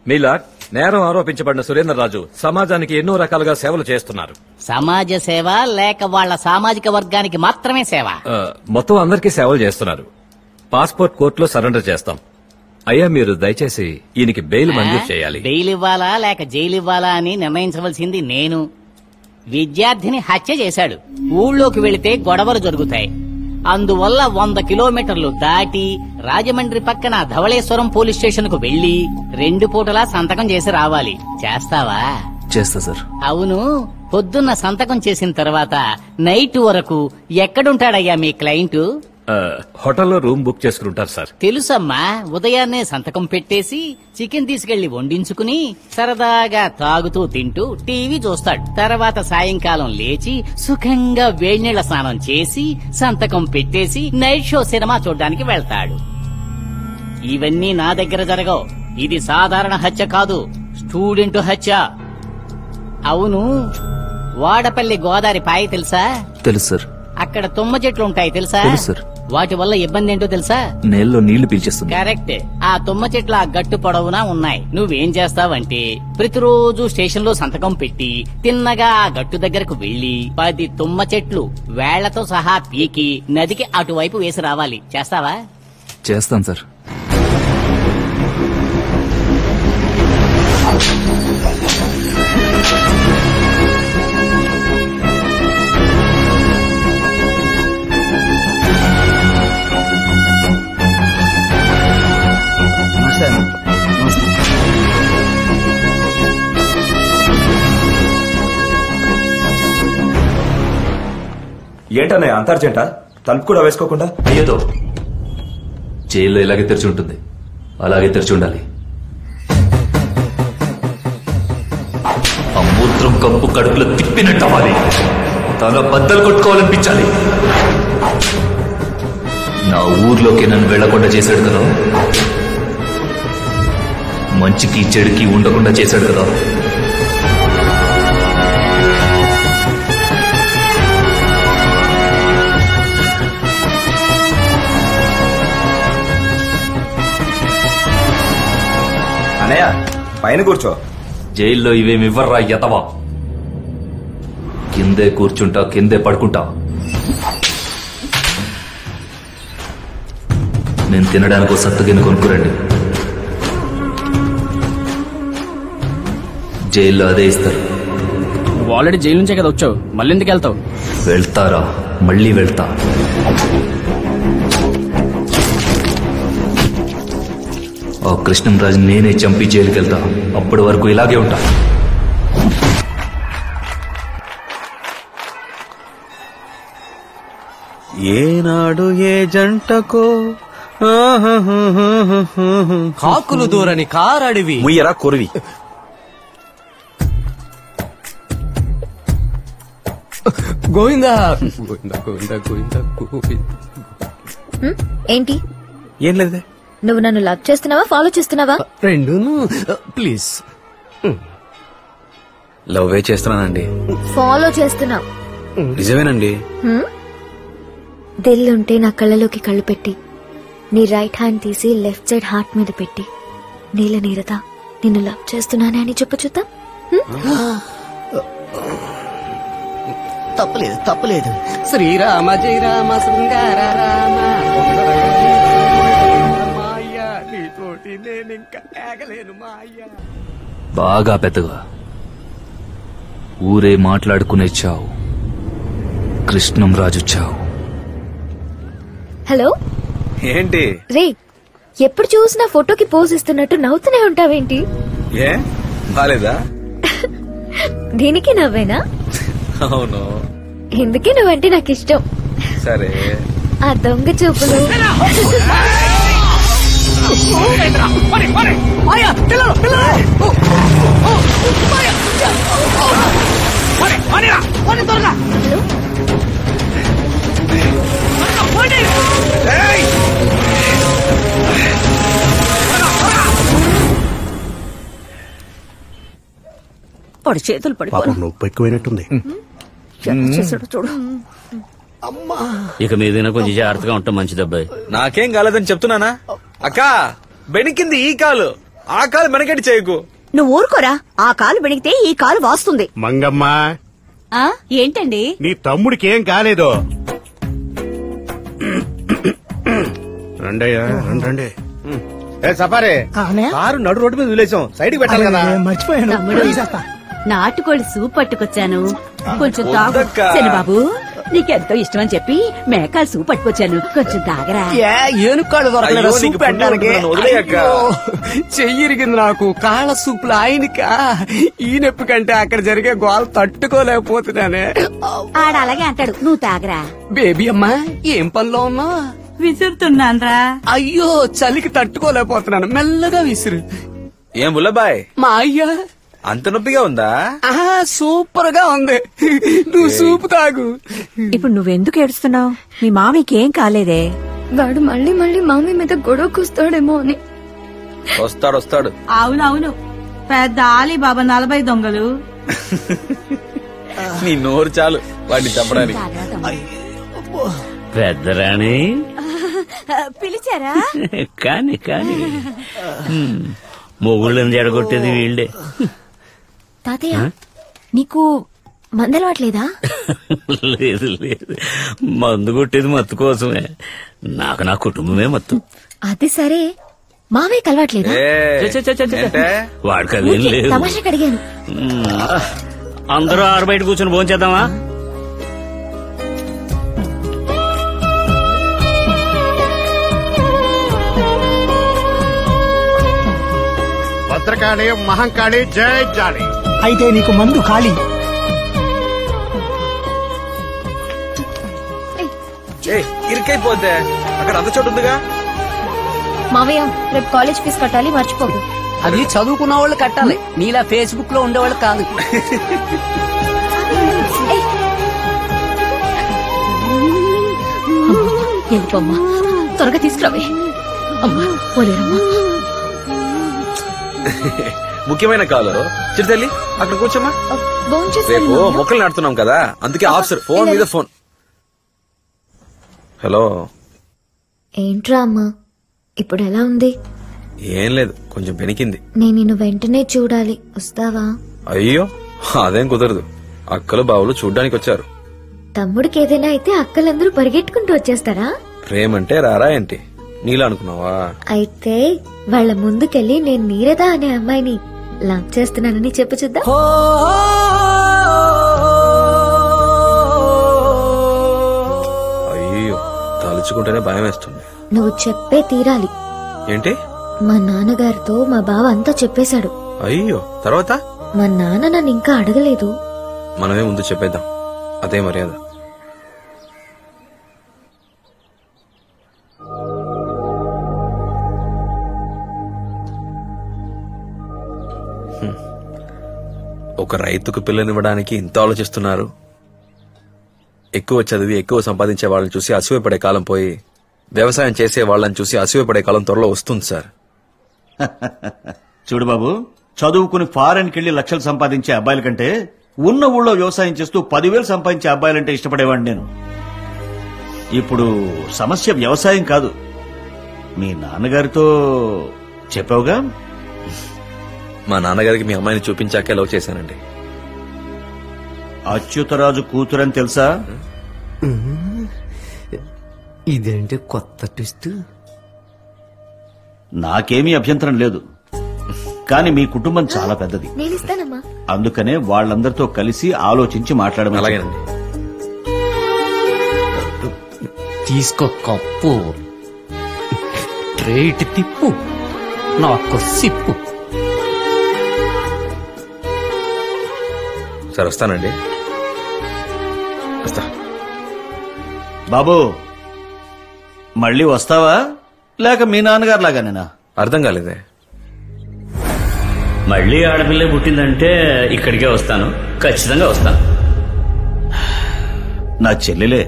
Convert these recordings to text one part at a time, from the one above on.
మీలాట్ నేరం ఆరోపించబడిన సురేంద్రరాజు సమాజానికి ఎన్నో రకాలుగా సేవలు చేస్తున్నారు. సమాజ సేవ లేక వాళ్ళ సామాజిక వర్గానికి మాత్రమే సేవ? మొత్తం అందరికీ సేవలు చేస్తున్నారు. పాస్పోర్ట్ కోర్టులో సరెండర్ చేస్తాం. అయ్యా, మీరు దయచేసి ఈయనకి బెయిల్ మంజూరు చేయాలి. బెయిల్ ఇవ్వాలా లేక జైలు ఇవ్వాలా అని నిర్ణయించవలసింది నేను. విద్యార్థిని హత్య చేశాడు. ఊళ్ళోకి వెళితే గొడవలు జరుగుతాయి. అందువల్ల 100 కిలోమీటర్లు దాటి రాజమండ్రి పక్కన ధవళేశ్వరం పోలీస్ స్టేషన్ కు వెళ్లి 2 పూటలా సంతకం చేసి రావాలి. చేస్తావా? చేస్తా సార్. అవును, పొద్దున్న సంతకం చేసిన తర్వాత నైట్ వరకు ఎక్కడుంటాడయ్యా మీ క్లయింట్? హోటల్లో రూమ్ బుక్ చేసుకుంటారు సార్. తెలుసమ్మా. ఉదయాన్నే సంతకం పెట్టేసి చికెన్ తీసుకెళ్లి వండించుకుని సరదాగా తాగుతూ తింటూ టీవీ చూస్తాడు. తర్వాత సాయంకాలం లేచి సుఖంగా వేడినీళ్ల స్నానం చేసి సంతకం పెట్టేసి నైట్ షో సినిమా చూడ్డానికి వెళ్తాడు. ఇవన్నీ నా దగ్గర జరగవు. ఇది సాధారణ హత్య కాదు, స్టూడెంట్ హత్య. అవును, వాడపల్లి గోదావరి పాయ తెలుసా? తెలుసు సార్. అక్కడ తుమ్మ చెట్లు ఉంటాయి తెలుసా? తెలుసు సార్. వాటి వల్ల ఇబ్బంది ఏంటో తెలుసా? నేలలో నీళ్లు పీల్చేస్తుంది. కరెక్ట్. ఆ తుమ్మ చెట్లు ఆ గట్టు పొడవునా ఉన్నాయి. నువ్వేం చేస్తావంటే ప్రతిరోజు స్టేషన్ లో సంతకం పెట్టి తిన్నగా ఆ గట్టు దగ్గరకు వెళ్లి 10 తుమ్మ చెట్లు వేళ్లతో సహా పీకి నదికి అటువైపు వేసి రావాలి. చేస్తావా? చేస్తాను సార్. ఏంటన్నయ్య అంత అర్జెంట? తలుపు కూడా వేసుకోకుండా? అయ్యతో జైల్లో ఇలాగే తెరిచి ఉంటుంది, అలాగే తెరిచి ఉండాలి. ఆ మూత్రం కప్పు కడుపులో తిప్పినట్టు అవ్వాలి. తల బద్దలు కొట్టుకోవాలనిపించాలి. నా ఊర్లోకి నన్ను వెళ్లకుండా చేశాడు కదా, మంచికి చెడుకి ఉండకుండా చేశాడు కదా. అన్నయ్య పైన కూర్చో. జైల్లో ఇవేమివ్వర్రా ఎతవా. కిందే కూర్చుంటా, కిందే పడుకుంటా. నేను తినడానికి సత్తుగిని కొనుక్కురండి. జైల్లో అదే ఇస్తారు. నువ్వు ఆల్రెడీ జైలు నుంచే కదా వచ్చావు, మళ్ళీ ఎందుకు వెళ్తావు? వెళ్తారా? మళ్ళీ వెళ్తా. ఆ కృష్ణంరాజు నేనే చంపి జైలుకి వెళ్తా. అప్పటి వరకు ఇలాగే ఉంటా. ఏనాడు ఏ జంటకో కాకులు దూరని కారడివి ముయ్యరా కొరివి. గోవిందా ఏంటి? ఏం లేదే. నువ్వు నన్ను లవ్ చేస్తున్నావా, ఫాలో చేస్తున్నావా? రెండును. ప్లీజ్. లవ్ చేస్తున్నానండి. ఫాలో చేస్తున్నావు. నిజమేనండి. దిల్లుంటే నా కళ్ళలోకి కళ్ళు పెట్టి నీ రైట్ హ్యాండ్ తీసి లెఫ్ట్ సైడ్ హార్ట్ మీద పెట్టి నీల నీరదా నిన్ను లవ్ చేస్తున్నానే అని చెప్పు చూద్దాం. తప్పలేదు తప్పలేదు. శ్రీరామ జయ రామ శృంగార రామ మాయ నీతోటి నేనింకా ఆగలేను మాయ. బాగా పెద్దగా ఊరే మాట్లాడుకునే చావు. కృష్ణంరాజు చావు. హలో. ఏంటి రే, ఎప్పుడు చూసినా ఫోటోకి పోజ్ ఇస్తున్నట్టు నవ్వుతూనే ఉంటావేంటి? ఏ బాలేదా? దీనికి నవ్వేనా? అవును. ఎందుకే నువ్వంటే నాకు ఇష్టం. సరే. ఆ దొంగ చూపులు పడి చేతులు పడి నొప్పి ఎక్కువైనట్టుంది. చూడు. ఇక మీదైనా కొంచెం జాగ్రత్తగా ఉంటాం మంచిది అబ్బాయి. నాకేం కాలేదని చెప్తున్నానా? అక్క బెణికింది ఈ కాలు, ఆ కాలు మనకెట్టి చేయకు. నువ్వు ఊరుకోరా, ఆ కాలు బెణిగితే ఈ కాలు వాస్తుంది. మంగమ్మ, ఏంటండి? నీ తమ్ముడికి ఏం కాలేదు. రండయ్యా, రండి. సఫారే కారు నడు రోడ్డు మీద వదిలేసాం, సైడ్ పెట్టాలి కదా. మర్చిపోయాను. నాటుకోడి సూప్ పట్టుకొచ్చాను, కొంచెం తాగు. బాబు నీకెంతో ఇష్టం అని చెప్పి మేకాల సూప్ పట్టుకొచ్చాను, కొంచెం తాగరా. ఏనుకాళ్ళు దొరకలేదు సూప్ పెట్టడానికి. చెయ్యిరిగింది నాకు కాళ్ళ సూపులు. ఆయనకా ఈ నొప్పి కంటే అక్కడ జరిగే గోల తట్టుకోలేకపోతున్నానే. ఆడ అలాగే అంటాడు, నువ్వు తాగరా. బేబీ అమ్మా ఏం పనిలో ఉన్నావు? విసురుతున్నాన్రా. అయ్యో చలికి తట్టుకోలేకపోతున్నాను, మెల్లగా విసురు. ఏం బుల్లబాయ్, మా అయ్యా అంత నొప్పిగా ఉందా? సూపర్ గా ఉంది, నువ్వు సూపు తాగు. ఇప్పుడు నువ్వెందుకు ఏడుస్తున్నావు? మీ మామయ్యకి ఏం కాలేదే? వాడు మళ్ళీ మళ్ళీ మామయ్య మీద గొడవకొస్తాడేమో అని. వస్తాడు. అవునవును, పెద్ద ఆలీ బాబా 40 దొంగలు. నీ నోరు చాలు వాడిని చంపడానికి. పెద్దరాణి పిలిచారా? కాని మొగుళ్ళని జడగొట్టేది వీళ్ళే. తాతయ్య, నీకు మందలవాట్లేదా? లేదు మందు కొట్టేది మత్తు కోసమే, నాకు నా కుటుంబమే మత్తు. అది సరే, మావయ్య కలవాట్లేదా? వాడికి అదేం లేదు. తమాషకి అడిగాను. అందరూ ఆరు బయట కూర్చొని భోంచేద్దామా? భద్రకాళి మహంకాళి జై జాలి. అయితే నీకు మందు ఖాళీ. ఇరుకైపోతే అక్కడ అంత చోటు ఉందిగా. మావయ్య, రేపు కాలేజ్ ఫీజు కట్టాలి, మర్చిపోకు. అది చదువుకున్న వాళ్ళు కట్టాలి, నీలా ఫేస్బుక్ లో ఉండేవాళ్ళు కాదు. ఎందుకమ్మా, త్వరగా తీసుకురావే. అమ్మా పోలేరమ్మా. ముఖ్యమైన కాలు చిరుతల్లి, అక్కడ కూర్చోమ్మా. రేపు మొక్కలు నాడుతున్నాం కదా, అందుకే ఆఫీసర్ ఫోన్ మీద ఫోన్. హలో. ఏంట్రా అమ్మా, ఇప్పుడు ఎలా ఉంది? ఏం లేదు, కొంచెం పెనికింది. నేను నిన్ను వెంటనే చూడాలి, వస్తావా? అయ్యో అదేం కుదరదు, అక్కలు బావులు చూడ్డానికి వచ్చారు. తమ్ముడికి ఏదైనా అయితే అక్కలందరూ పరిగెట్టుకుంటూ వచ్చేస్తారా? ప్రేమంటే రారా ఏంటి, నీలా అనుకున్నావా? అయితే వాళ్ళ ముందుకెళ్ళి నేను నీరద అనే అమ్మాయిని లవ్ చేస్తున్నానని చెప్పు చూద్దాం. అయ్యో తలుచుకుంటేనే భయం వేస్తుంది. నువ్వు చెప్పే తీరాలి. ఏంటి? మా నాన్నగారితో మా బావ అంతా చెప్పేశాడు. అయ్యో తర్వాత? మా నాన్న నన్ను ఇంకా అడగలేదు. మనమే ముందు చెప్పేద్దాం, అదే మర్యాద. ఒక రైతుకు పిల్లనివ్వడానికి ఇంత ఆలోచిస్తున్నారు. ఎక్కువ చదివి ఎక్కువ సంపాదించే వాళ్ళని చూసి అసూయపడే కాలం పోయి వ్యవసాయం చేసే వాళ్ళని చూసి అసూయపడే కాలం త్వరలో వస్తుంది సార్. చూడు బాబు, చదువుకుని ఫారెన్కి వెళ్లి లక్షలు సంపాదించే అబ్బాయిల కంటే ఉన్న ఊళ్ళో వ్యవసాయం చేస్తూ 10,000 సంపాదించే అబ్బాయిలంటే ఇష్టపడేవాడిని నేను. ఇప్పుడు సమస్య వ్యవసాయం కాదు. మీ నాన్నగారితో చెప్పావుగా? మా నాన్నగారికి మీ అమ్మాయిని చూపించాకే లవ్ చేశానండి. అచ్యుతరాజు కూతురని తెలుసా? ఇదేంటి కొత్త ట్విస్ట్? నాకేమీ అభ్యంతరం లేదు, కానీ మీ కుటుంబం చాలా పెద్దది. నేను ఇస్తానమ్మా. అందుకనే వాళ్ళందరితో కలిసి ఆలోచించి మాట్లాడమని. అలాగేనండి. తీసుకో కప్పు, రేటు తిప్పు, నాకు సిప్పు. సార్ వస్తానండి. వస్తా. బాబు మళ్ళీ వస్తావా లేక మీ నాన్నగారు లాగానేనా? అర్థం కాలేదే. మళ్ళీ ఆడపిల్ల పుట్టిందంటే ఇక్కడికే వస్తాను, ఖచ్చితంగా వస్తాను. నా చెల్లెలే,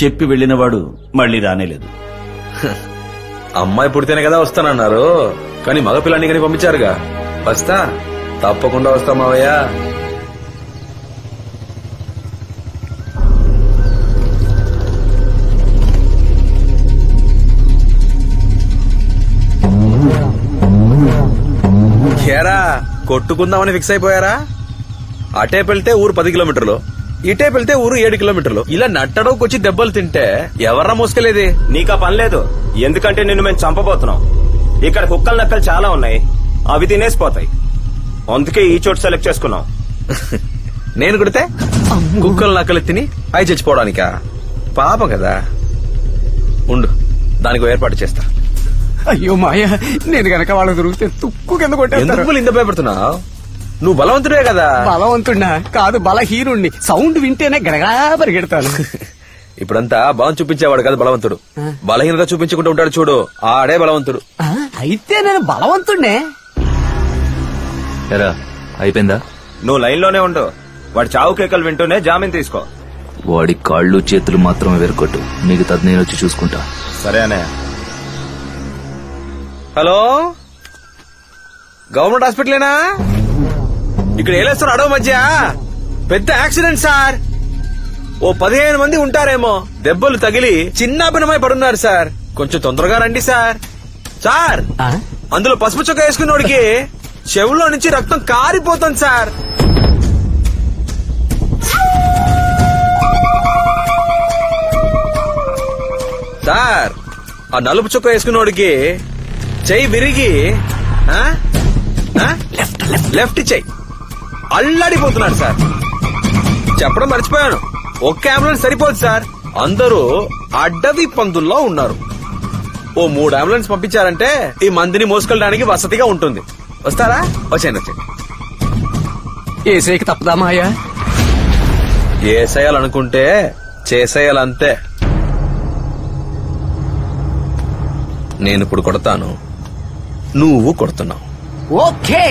చెప్పి వెళ్ళినవాడు మళ్ళీ రానేలేదు. అమ్మాయి పుడితేనే కదా వస్తానన్నారు, కానీ మగపిల్లాన్ని కానీ పంపించారుగా. వస్తా, తప్పకుండా వస్తా మావయ్య. ఏరా కొట్టుకుందామని ఫిక్స్ అయిపోయారా? అటేపు వెళ్తే ఊరు 10 కిలోమీటర్లు, ఇటేపు వెళ్తే ఊరు 7 కిలోమీటర్లు. ఇలా నట్టడవుకొచ్చి దెబ్బలు తింటే ఎవర్రా మోసుకెళ్ళేది? నీకా పని లేదు, ఎందుకంటే నిన్ను మేము చంపబోతున్నాం. ఇక్కడ కుక్కలు నక్కలు చాలా ఉన్నాయి, అవి తినేసిపోతాయి. అందుకే ఈ చోటు సెలెక్ట్ చేసుకున్నాం. నేను కొడితే కుక్కలు నక్కలు తిని అవి చచ్చిపోవడానికా? పాపం కదా. ఉండు, దానికి ఏర్పాటు చేస్తా. అయ్యో మాయా, నేను గనక వాళ్ళకి దొరికితే తుక్కు కింద కొట్టేస్తారు. ఎందుకు ఇంత భయపడుతున్నావు? నువ్వు బలవంతుడే కదా. బలవంతున్నా కాదు, బలహీనుణ్ణి. సౌండ్ వింటేనే గడగడా పరిగెడతాను. ఇప్పుడంతా బలం చూపించేవాడు కదా బలవంతుడు. బలహీనత చూపించుకుంటూ ఉంటాడు చూడు, ఆడే బలవంతుడు. అయితే నేను బలవంతుణ్ణే. ఎరా అయిపోయిందా? నువ్వు లైన్ లోనే ఉండు, వాడి చావు కేకలు వింటూనే జామీన్ తీసుకో. వాడి కాళ్ళు చేతులు మాత్రమే వెరకొట్టు, మిగతాది నేను వచ్చి చూసుకుంటా. సరే అన్నయ్య. హలో, గవర్నమెంట్ హాస్పిటలేనా? ఇక్కడ ఏలేస్తారు అడవు మధ్య పెద్ద యాక్సిడెంట్ సార్. ఓ 15 మంది ఉంటారేమో, దెబ్బలు తగిలి చిన్నాభిన్నమై పడున్నారు సార్. కొంచెం తొందరగా రండి సార్. సార్, అందులో పసుపు చొక్క వేసుకున్నోడికి చెవులో నుంచి రక్తం కారిపోతుంది సార్. సార్, ఆ నలుపు చొక్క వేసుకున్నోడికి చెయ్యి విరిగి లెఫ్ట్ చెయ్యి అల్లాడిపోతున్నాడు సార్. చెప్పడం మర్చిపోయాను, ఒక్క అంబులెన్స్ సరిపోదు సార్, అందరూ అడ్డవి పందుల్లో ఉన్నారు. ఓ 3 అంబులెన్స్ పంపించారంటే ఈ మందిని మోసుకెళ్ళడానికి వసతిగా ఉంటుంది. వస్తారా? వచ్చేయండి వచ్చేయండి. ఏసేకి తప్పదా మాయా? ఏసేయాలనుకుంటే చేసేయాలంతే. నేను ఇప్పుడు కొడతాను, నువ్వు కొడుతున్నావు. ఓకే.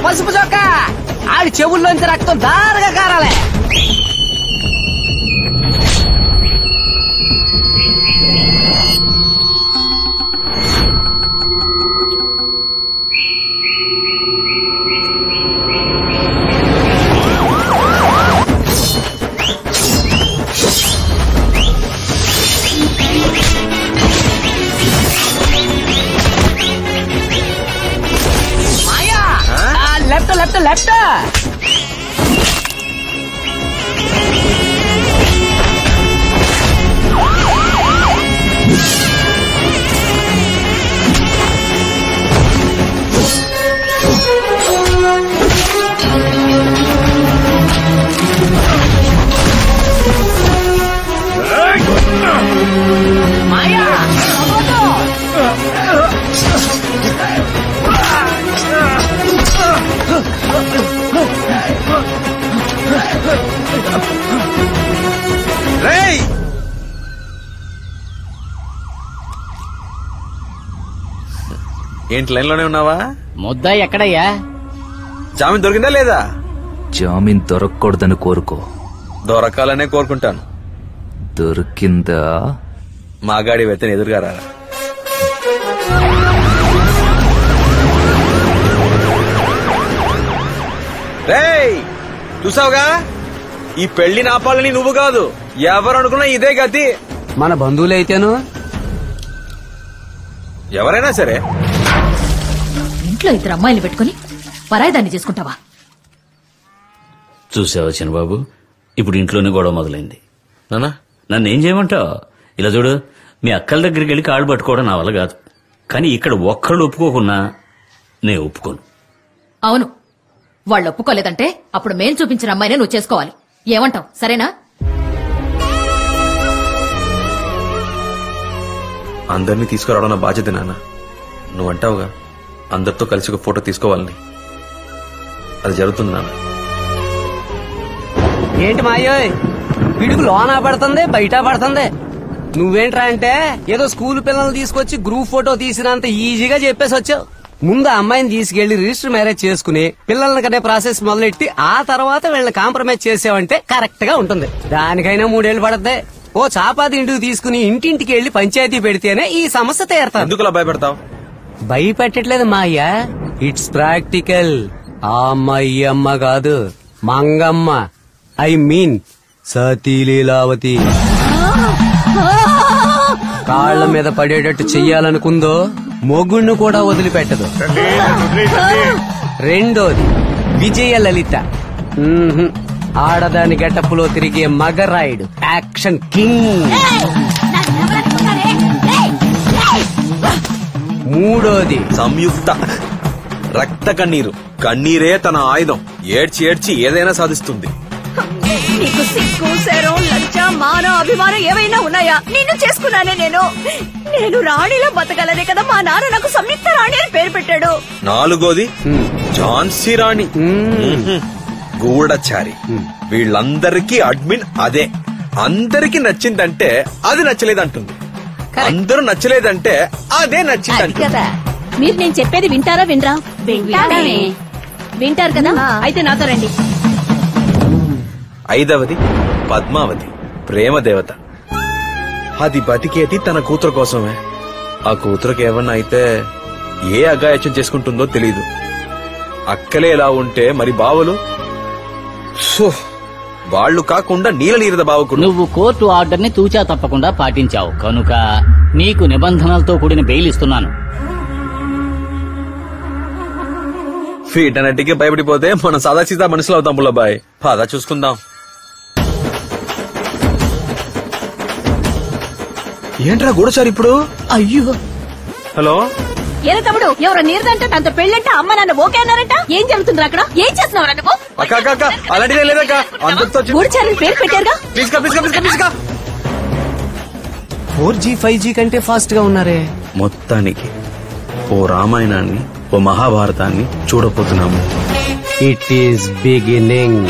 పసుపు చొక్క ఆడి చెవుల్లోంచి రక్తం దారుగా కారాలే. Left left left. మాయా రేయ్, ఏంటి లైన్ లోనే ఉన్నావా? ముద్దా ఎక్కడయ్యా? జామీన్ దొరికిందా లేదా? జామీన్ దొరకకూడదని కోరుకో, దొరకాలనే కోరుకుంటాను. దొరికిందా? మాగాడి వెతని ఎదురుగా రారా. రేయ్, చూసావుగా, ఈ పెళ్లి నాపాలని నువ్వు కాదు, ఎవరు అనుకున్నా ఇదే గతి. మన బంధువులైతేను ఎవరైనా సరే. ఇంట్లో 2 అమ్మాయిలు పెట్టుకుని పరాయిదాన్ని చేసుకుంటావా? చూసావా చిన్నబాబు, ఇప్పుడు ఇంట్లోనే గొడవ మొదలైంది. నానా, నన్ను ఏం చేయమంటావు? ఇలా చూడు, మీ అక్కల దగ్గరికి వెళ్ళి కాళ్ళు పట్టుకోవడం నా వల్ల కాదు. కానీ ఇక్కడ ఒక్కళ్ళు ఒప్పుకోకున్నా నేను ఒప్పుకోను. అవును, వాళ్ళు ఒప్పుకోలేదంటే అప్పుడు మేం చూపించిన అమ్మాయినే నువ్వు చేసుకోవాలి. ఏమంటావు? సరేనా? అందరినీ తీసుకురావడం నా బాధ్యత నాన్న. నువ్వంటావుగా అందరితో కలిసి ఒక ఫోటో తీసుకోవాలని. అది జరుగుతుంది నాన్న. ఏంటి మాయోయ్, పిడుగు లోనా పడుతుంది బయట పడుతుంది. నువ్వేంట్రా అంటే ఏదో స్కూల్ పిల్లల్ని తీసుకొచ్చి గ్రూప్ ఫోటో తీసినంత ఈజీగా చెప్పేసి వచ్చావు. ముందు ఆ అమ్మాయిని తీసుకెళ్లి రిజిస్టర్ మ్యారేజ్ చేసుకుని పిల్లల్ని కనే ప్రాసెస్ మొదలెట్టి ఆ తర్వాత వీళ్ళని కాంప్రమైజ్ చేసావంటే కరెక్ట్ గా ఉంటుంది. దానికైనా 3 ఏళ్లు పడద్దే. ఓ చాపాది ఇంటికి తీసుకుని ఇంటింటికి వెళ్లి పంచాయతీ పెడితేనే ఈ సమస్య తీరుతాం. ఎందుకులా భయపెడతావు? భయపెట్టట్లేదు మాయ్యా, ఇట్స్ ప్రాక్టికల్. ఆ అమ్మ ఈ అమ్మ కాదు, మంగమ్మ. I mean సతీలీలావతి. కాళ్ల మీద పడేటట్టు చెయ్యాలనుకుందో మొగుణ్ణి కూడా వదిలిపెట్టదు. రెండోది విజయ లలిత. ఆడదాని గెటప్పులో తిరిగే మగరాయుడు, యాక్షన్ కింగ్. మూడోది సంయుక్త. రక్త కన్నీరు. కన్నీరే తన ఆయుధం. ఏడ్చి ఏడ్చి ఏదైనా సాధిస్తుంది. నీకు సిగ్గు, శరం, లజ్జ, మాన, అభిమానం ఏవైనా ఉన్నాయా? నిన్ను చేసుకున్నానే నేను రాణిలా బతకాలనే కదా మా నాన్న నాకు సంయుక్త రాణి అని పేరు పెట్టాడు. నాలుగోది ఝాన్సీ రాణి. గూఢచారి. వీళ్ళందరికీ అడ్మిన్ అదే. అందరికీ నచ్చిందంటే అది నచ్చలేదంటుంది. అందరూ నచ్చలేదంటే అదే నచ్చిందంటే. మీరు నేను చెప్పేది వింటారా వినరా? వింటారు కదా, అయితే నాతో రండి. ఐదవది పద్మావతి. ప్రేమ దేవత. అది బతికేది తన కూతురు కోసమే. ఆ కూతురుకి ఏమన్నా అయితే ఏ అగాయత్యం చేసుకుంటుందో తెలీదు. అక్కలే ఎలా ఉంటే మరి బావలు వాళ్ళు కాకుండా నీలనీరద బావకుడు. నువ్వు కోర్టు ఆర్డర్ ని తూచా తప్పకుండా పాటించావు కనుక నీకు నిబంధనలతో కూడిన బెయిల్ ఇస్తున్నాను. వీటన్నిటికీ భయపడిపోతే మనం సాదాసీదా మనుషులు అవుతాం బుల్లబాయ్. పదా చూసుకుందాం. ఏంట్రా గూఢచారి ఇప్పుడు? అయ్యో, హలో ఏరా తమ్ముడు, ఎవరో నీరదంటే తనతో పెళ్ళంటే అమ్మ నాన్న ఓకే అన్నారంట. ఏం జరుగుతుందిరా అక్కడ? ఏం చేస్తున్నావు నువ్వు? అక్క అక్క అక్క అలాంటిదే లేదక్క. అందరితో గూఢచారిని పేరు పెట్టారుగా. 4G 5G కంటే ఫాస్ట్ గా ఉన్నారే. మొత్తానికి ఓ రామాయణాన్ని, ఓ మహాభారతాన్ని చూడబోతున్నాము. It is beginning.